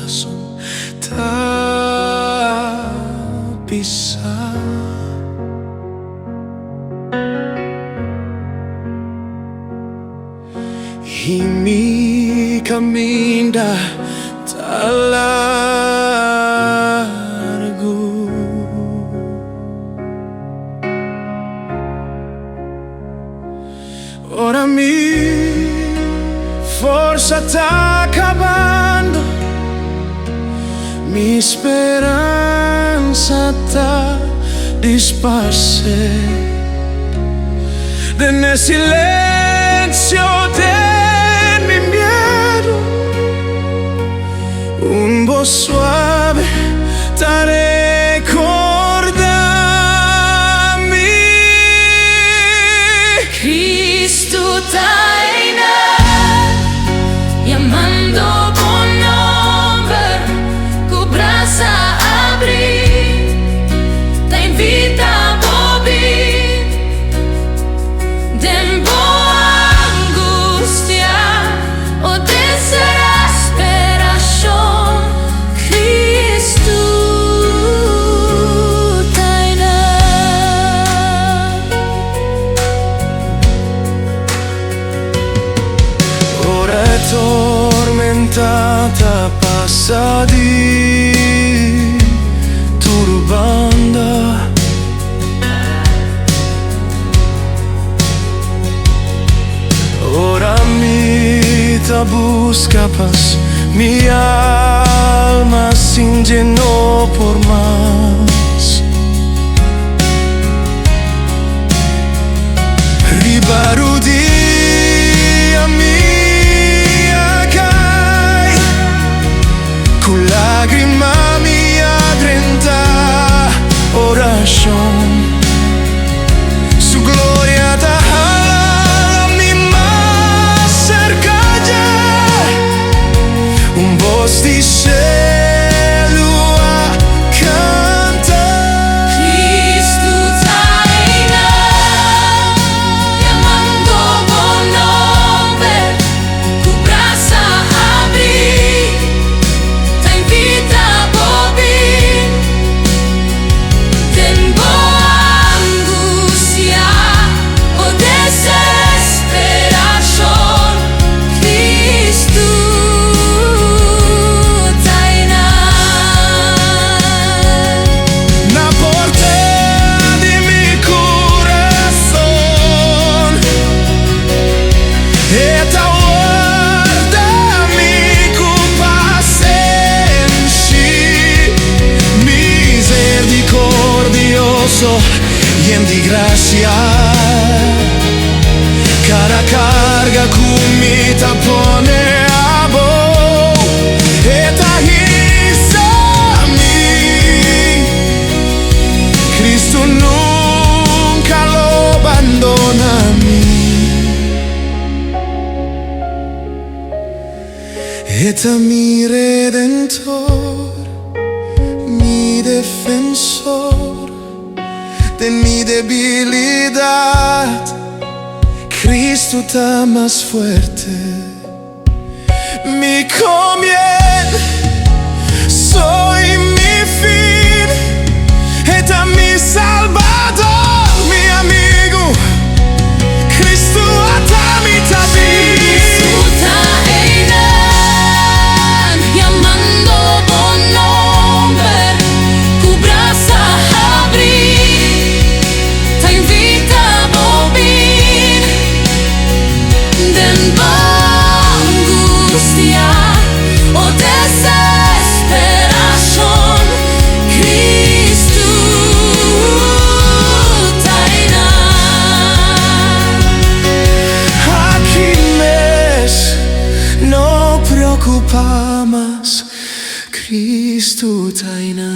corazón tapizar. Y mi camino tan largo. Ora mi forza sta acabando, mi speranza sta disparse. Nel silenzio del mi miedo, un po' suave da recordarmi. Cristo taina, llamando por nombre, cu brasa abrir, te invita a vivir. Tempo angustia o desesperación, Cristo taina. Ora è tormentata passa di turbanda. Ora mi ta busca paz, mi alma sin llenó por más. Ribarudi a mia cai, con lagrima mia trenta oración. Su gloria ta di cielo a cantare. Cristo taina, llamando por nombre, cu brasa abrir, te invita a vivir. Tempo angustia o desesperación, Cristo. Lleno di gracia, cara carga cumi ta pone a bo e ta hissa mi. Cristo nunca lo abbandona mi. E ta mi redentor, mi defensor de mi debilidad. Cristo está más fuerte, mi comienzo, soy mi fin, está mi salvador, mi amigo. Cristo está mi Cristo taina, llamando por nombre, cu brasa abrir, te invita a vivir. Tempo angustia o desesperación, Cristo taina. Aquí mes no preocupa más, Cristo taina.